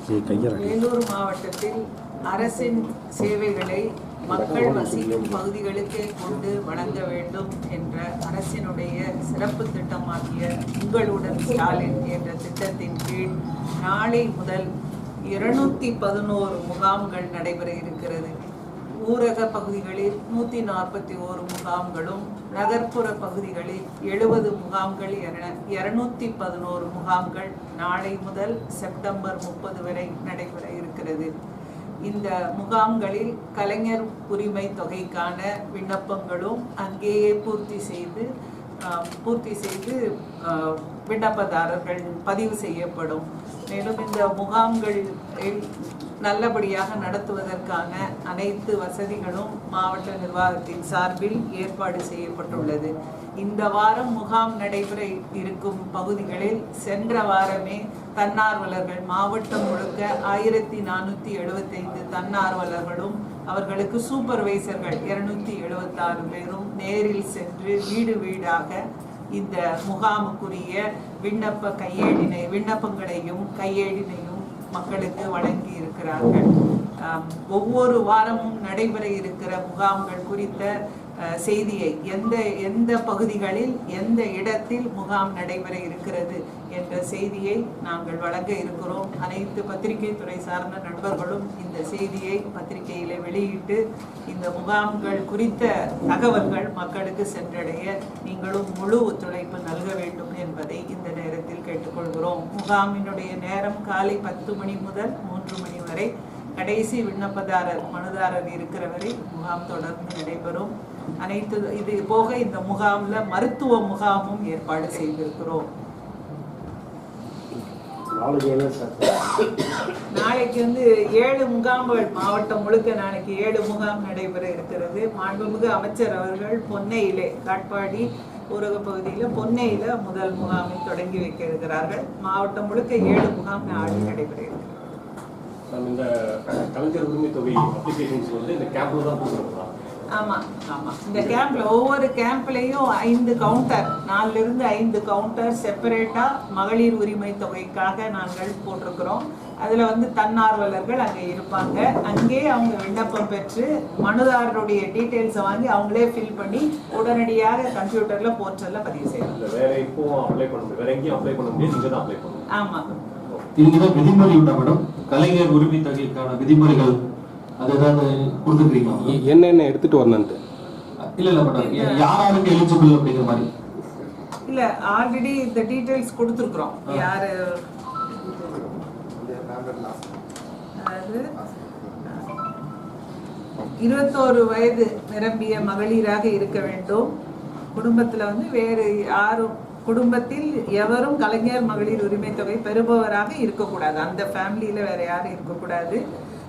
வேலூர் மாவட்டத்தில் அரசின் சேவைகளை மக்கள் வசிக்கும் பகுதிகளுக்கே கொண்டு வழங்க வேண்டும் என்ற அரசினுடைய சிறப்பு திட்டமாகிய உங்களுடன் ஸ்டாலின் என்ற திட்டத்தின் கீழ் நாளை முதல் 211 முகாம்கள் நடைபெற இருக்கிறது. ஊரக பகுதிகளில் 141 முகாம்களும், நகர்ப்புற பகுதிகளில் 70 முகாம்கள் என 211 முகாம்கள் நாளை முதல் செப்டம்பர் 30 வரை நடைபெற இருக்கிறது. இந்த முகாம்களில் கலைஞர் உரிமை தொகைக்கான விண்ணப்பங்களும் அங்கேயே பூர்த்தி செய்து விண்ணப்பதாரர்கள் பதிவு செய்யப்படும். மேலும் இந்த முகாம்களில் நல்லபடியாக நடத்துவதற்கான அனைத்து வசதிகளும் மாவட்ட நிர்வாகத்தின் சார்பில் ஏற்பாடு செய்யப்பட்டுள்ளது. இந்த வாரம் முகாம் நடைபெற இருக்கும் பகுதிகளில் சென்ற வாரமே தன்னார்வலர்கள் மாவட்டம் முழுக்க 1475 தன்னார்வலர்களும் அவர்களுக்கு சூப்பர்வைசர்கள் 276 பேரும் நேரில் சென்று வீடு வீடாக இந்த முகாமுக்குரிய விண்ணப்பங்களையும் கையேடினையும் மக்களுக்கு வழங்கி இருக்கிறார்கள். ஒவ்வொரு வாரமும் நடைபெற இருக்கிற முகாம்கள் குறித்த செய்தியை எந்த பகுதிகளில் எந்த இடத்தில் முகாம் நடைபெற இருக்கிறது என்ற செய்தியை நாங்கள் வழங்க இருக்கிறோம். அனைத்து பத்திரிகை துறை சார்ந்த நண்பர்களும் இந்த செய்தியை பத்திரிகையில வெளியிட்டு இந்த முகாம்கள் குறித்த தகவல்கள் மக்களுக்கு சென்றடைய நீங்களும் முழு ஒத்துழைப்பு நல்க வேண்டும் என்பதை இந்த நேரத்தில் கேட்டுக்கொள்கிறோம். முகாமினுடைய நேரம் காலை 10 மணி முதல் 3 மணி வரை. கடைசி மனுதாரர் இருக்கிற வரை முகாம் தொடர்ந்து நடைபெறும். இது போக இந்த முகாம்ல மருத்துவ முகாமும் ஏற்பாடு செய்திருக்கிறோம். நாளைக்கு 7 முகாம்கள் மாவட்டம் முழுக்க நாளைக்கு 7 முகாம் நடைபெற இருக்கிறது. மாண்புமிகு அமைச்சர் அவர்கள் பொன்னையிலே காட்பாடி ஊரக பகுதியில் பொன்னையில முதல் முகாமை தொடங்கி வைக்க இருக்கிறார்கள். மாவட்டம் முழுக்க 7 முகாம் நாளை நடைபெற இருக்கிறது. இந்த கலைஞர் உரிமை தொகை அப்ளிகேஷன்ஸ் இந்த கேம்ப்ல தான் கொடுக்குறோம். ஆமா. இந்த கேம்ப்ல ஒவ்வொரு கேம்ப்லயும் 5 கவுண்டர், 4 இருந்து 5 கவுண்டர் செப்பரேட்டா மகளிர் உரிமை தொகைக்காக நாங்கள் போட்டிருக்கிறோம். அதுல தன்னார்வலர்கள் அங்கே இருப்பாங்க. அங்கே அவங்க விண்ணப்பம் பெற்று மனுதாரருடைய டீட்டெயில்ஸை வாங்கி அவங்களே ஃபில் பண்ணி உடனடியாக கம்ப்யூட்டர்ல போர்ட்டல்ல பதிவு செய்யலாம். வேற இப்போ அப்ளை பண்ணணும், வேற எங்கேயும் அப்ளை பண்ண முடியாது, நீங்க தான் அப்ளை பண்ணணும். ஆமா. இதுதான் விதிமுறை உண்டா மேடம்? கலைஞர் உரிமை தொகைக்கான விதிமுறைகள் அதுதான் கொடுத்துக்கிறீங்க. என்ன எடுத்துட்டு வரணும்ட்டு இல்ல மேடம், யாருக்கு எலிஜிபிள் அப்படிங்கிற மாதிரி இல்ல, ஆல்ரெடி இந்த டீடைல்ஸ் கொடுத்துருக்கோம். யாரு 21 வயது நிரம்பிய மகளிராக இருக்க வேண்டும். குடும்பத்துல வேறு யாரும் குடும்பத்தில் எவரும் கலைஞர் மகளிர் உரிமை தொகை பெறுபவராக இருக்கக்கூடாது. அந்த ஃபேமிலியில வேற யாரும் இருக்கக்கூடாது.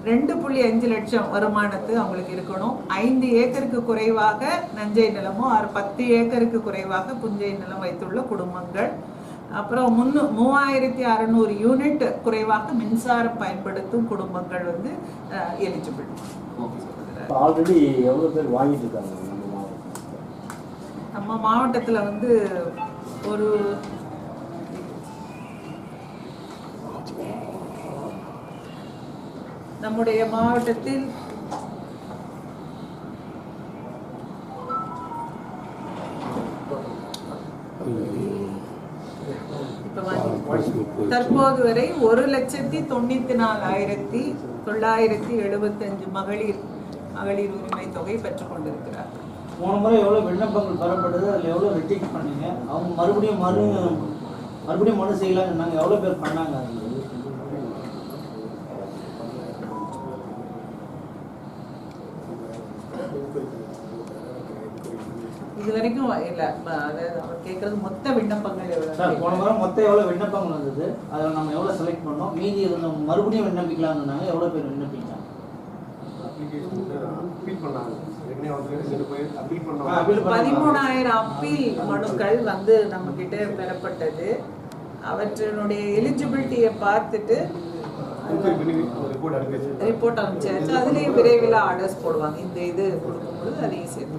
2.5 லட்சம் வருமானத்து அவங்களுக்கு இருக்கணும். 5 ஏக்கருக்கு குறைவாக நஞ்சை நிலமோ 10 ஏக்கருக்கு குறைவாக புஞ்சை நிலம் வைத்துள்ள குடும்பங்கள். அப்புறம் 3600 யூனிட் குறைவாக மின்சாரம் பயன்படுத்தும் குடும்பங்கள் எலிஜிபிள். ஆல்ரெடி எவ்வளவு பேர் வாங்கிட்டு இருக்காங்க நம்ம மாவட்டத்துல ஒரு நம்முடைய மாவட்டத்தில் தற்போது வரை 1,94,975 மகளிர் உரிமை தொகை பெற்றுக் கொண்டிருக்கிறார். போன முறை எவ்வளவு விண்ணப்பங்கள் பெறப்படுது, அதுல எவ்வளவு ரிஜெக்ட் பண்ணீங்க, அவங்க மறுபடியும் மனு செய்யலாம்னு சொன்னாங்க, எவ்வளவு பேர் பண்ணாங்க? இது வரைக்கும் இல்ல, அவர் கேட்கறது மொத்த விண்ணப்பங்கள் எவ்வளவு? போன முறை மொத்தம் எவ்வளவு விண்ணப்பங்கள் வந்தது, அதில் நம்ம எவ்வளவு செலக்ட் பண்ணோம், மீதி மறுபடியும் விண்ணப்பிக்கலாம்னு சொன்னாங்க, எவ்வளவு பேர் விண்ணப்பிச்சாங்க? 13,000 அப்பீல் மனுக்கள் நம்ம கிட்ட பெறப்பட்டது. அவற்றினுடைய எலிஜிபிலிட்டியை பார்த்துட்டு ரிப்போர்ட் அனுப்பிச்சாச்சு. அதுலேயும் விரைவில் ஆர்டர்ஸ் போடுவாங்க. இந்த இது கொடுக்கும்போது அதையும் சேர்த்து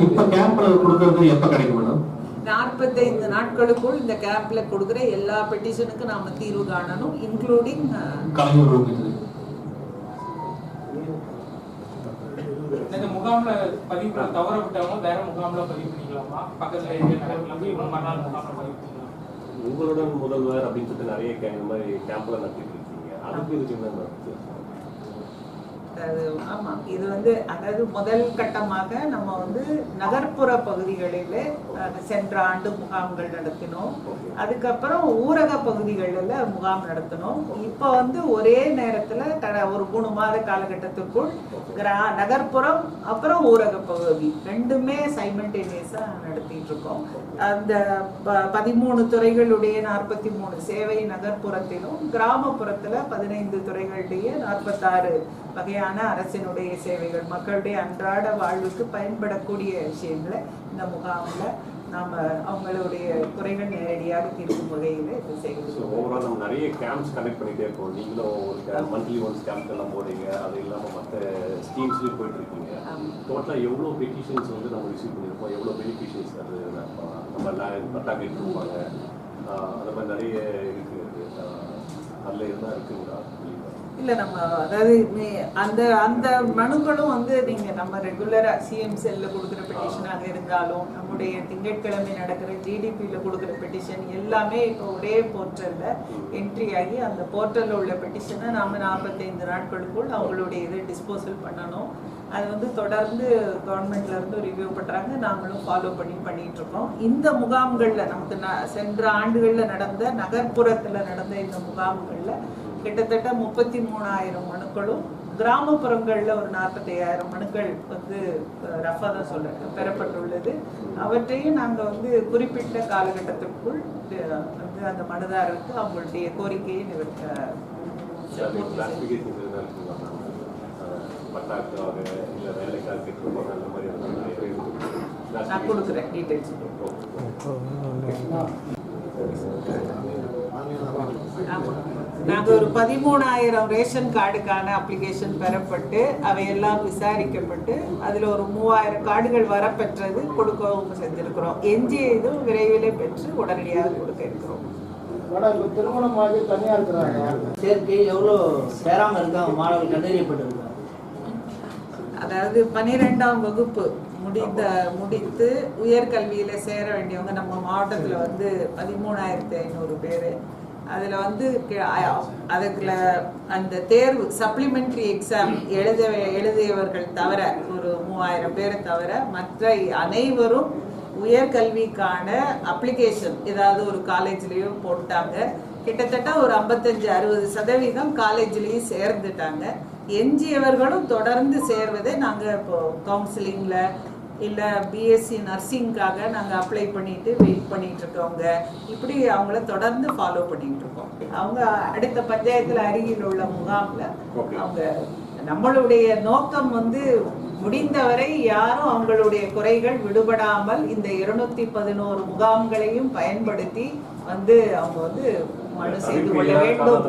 இப்போ கேம்ப்ல கொடுக்கறது எப்போ கிடைக்கும் மேடம்? 45 நாட்களுக்குள் இந்த கேம்ப்ல கொடுக்குற எல்லா பெட்டிஷனுக்கும் நாம தீர்வு காணணும், இன்க்ளூடிங் கலைஞர் உரிமை தொகை. இந்த முகாம்ல பதிவு தவற விட்டவங்க வேற முகாம்ல பதிவு பண்ணிக்கலாமா? பக்கத்துல இருக்க மறுநாள் முகாம்ல பதிவு பண்ணிக்கலாம். உங்களுடன் முதல்வர் அப்படின்னு சொல்லிட்டு நிறைய இந்த மாதிரி கேம்ப்ல நடத்திட்டு இருக்கீங்க, அதுக்கு இதுக்கு என்ன? ஆமா, இது வந்து அதாவது முதல் கட்டமாக நம்ம வந்து நகர்ப்புற பகுதிகளில் சென்ற ஆண்டு முகாம்கள் நடத்தினோம். அதுக்கப்புறம் ஊரக பகுதிகளில் முகாம் நடத்தினோம். இப்போ வந்து ஒரே நேரத்தில் ஒரு 3 மாத காலகட்டத்திற்குள் நகர்ப்புறம் அப்புறம் ஊரக பகுதி ரெண்டுமே சைமல்டேனியஸா நடத்திட்டு இருக்கோம். அந்த 13 துறைகளுடைய 43 சேவை நகர்ப்புறத்திலும், கிராமப்புறத்துல 15 துறைகளுடைய 46 வகையான அரசினுடைய சேவைகள், மக்களுடைய அன்றாட வாழ்வுக்கு பயன்படக்கூடிய விஷயங்களை இந்த முகாம்ல நாம அவங்களுடைய குறைகள் நேரடியாக தீர்க்கும் வகையில் இது செய்கிறோம். ஓவரால் நம்ம நிறைய கேம்ப்ஸ் கனெக்ட் பண்ணிட்டே இருக்கோம். நீங்களும் ஒரு மந்த்லி ஒன்ஸ் கேம்ப் எல்லாம் போறீங்க, அது இல்லாமல் மற்ற ஸ்கீம்ஸ்லையும் போயிட்டு இருக்கீங்க. டோட்டலாக எவ்வளோ பெட்டிஷன்ஸ் வந்து நம்ம ரிசீவ் பண்ணியிருக்கோம், எவ்வளோ பெனிஃபிஷியல்ஸ் அது நம்ம பட்டா கேட்டுருப்பாங்க, அந்த மாதிரி நிறைய இருக்கு. அதில் இருந்தால் இருக்குங்களா? இல்லை, நம்ம அதாவது அந்த அந்த மனுக்களும் வந்து நீங்கள் நம்ம ரெகுலராக சிஎம் செல்லில் கொடுக்குற பெட்டிஷனாக இருந்தாலும், நம்முடைய திங்கட்கிழமை நடக்கிற ஜிடிபியில் கொடுக்குற பெட்டிஷன் எல்லாமே இப்போ ஒரே போர்ட்டலில் என்ட்ரி ஆகி அந்த போர்ட்டலில் உள்ள பெட்டிஷனை நாம் 45 நாட்களுக்குள் அவங்களுடைய இதை டிஸ்போசல் பண்ணணும். அது வந்து தொடர்ந்து கவர்மெண்ட்லேருந்து ரிவ்யூ பண்ணுறாங்க, நாங்களும் ஃபாலோ பண்ணிட்டு இருக்கோம். இந்த முகாம்களில் நமக்கு சென்ற ஆண்டுகளில் நடந்த நகர்ப்புறத்தில் நடந்த இந்த முகாம்களில் கிட்டத்தட்ட 33,000 மனுக்களும், கிராமப்புறங்களில் ஒரு 45,000 மனுக்கள் வந்து ரஃபா தான் சொல்கிறேன் பெறப்பட்டுள்ளது. அவற்றையும் நாங்கள் வந்து குறிப்பிட்ட காலகட்டத்திற்குள் வந்து அந்த மனுதாரருக்கு அவங்களுடைய கோரிக்கையை நான் கொடுக்குறேன் டீட்டெயில்ஸ். நாங்கள் ஒரு 13,000 ரேஷன் கார்டுக்கான அப்ளிகேஷன் பெறப்பட்டு அவையெல்லாம் விசாரிக்கப்பட்டு அதில் ஒரு 3,000 கார்டுகள் வரப்பெற்றது கொடுக்கவும் செஞ்சிருக்கிறோம். எஞ்சிய இதுவும் விரைவிலே பெற்று உடனடியாக கொடுக்க இருக்கிறோம். திருமணமாக தனியாக இருக்கிறாங்க, சேர்க்கை எவ்வளோ சேராமல் இருக்காங்க மாணவர்கள் கண்டறியப்பட்டிருக்காங்க. அதாவது 12ஆம் வகுப்பு முடித்து உயர்கல்வியில சேர வேண்டியவங்க நம்ம மாவட்டத்துல வந்து 13,500 பேர். அதுல வந்து அதுக்குள்ள அந்த தேர்வு சப்ளிமெண்ட்ரி எக்ஸாம் எழுதியவர்கள் தவிர ஒரு 3,000 பேரை தவிர மற்ற அனைவரும் உயர்கல்விக்கான அப்ளிகேஷன் ஏதாவது ஒரு காலேஜ்லயும் போட்டாங்க. கிட்டத்தட்ட ஒரு 55-60% காலேஜ்லயும் சேர்ந்துட்டாங்க. எஞ்சியவர்களும் தொடர்ந்து சேர்வதை நாங்கள் இப்போ கவுன்சிலிங்ல இல்லை பிஎஸ்சி நர்சிங்காக நாங்கள் அப்ளை பண்ணிட்டு வெயிட் பண்ணிட்டு இருக்கவங்க, இப்படி அவங்கள தொடர்ந்து ஃபாலோ பண்ணிட்டு இருக்கோம். அவங்க அடுத்த பஞ்சாயத்தில் அருகில் உள்ள முகாம்ல அவங்க நம்மளுடைய நோக்கம் வந்து முடிந்தவரை யாரும் அவங்களுடைய குறைகள் விடுபடாமல் இந்த 211 முகாம்களையும் பயன்படுத்தி வந்து அவங்க வந்து மனு செய்து கொள்ள வேண்டும்.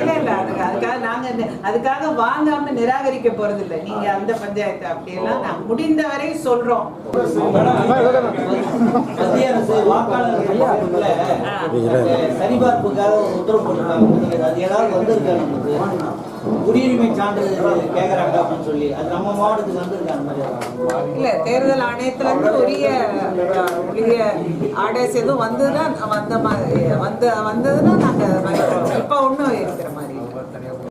இல்ல அதுக்காக நாங்க அதுக்காக வாங்காம நிராகரிக்க போறது இல்லை. நீங்க அந்த பஞ்சாயத்து அப்படியெல்லாம் நாங்க முடிந்தவரை சொல்றோம். மத்திய அரசு வாக்காளர்கள் சரிபார்ப்புக்காக உத்தரவு போட்டிருக்காங்க. அது ஏதாவது வந்திருக்காங்க, நமக்கு குடியுரிமை சான்றிதழ் கேட்கறாங்க அப்படின்னு சொல்லி அது நம்ம மாவட்டத்துக்கு வந்திருக்காங்க. இல்ல, தேர்தல் ஆணையத்துல இருந்து உரிய ஆர்டர்ஸ் எதுவும் வந்ததுன்னா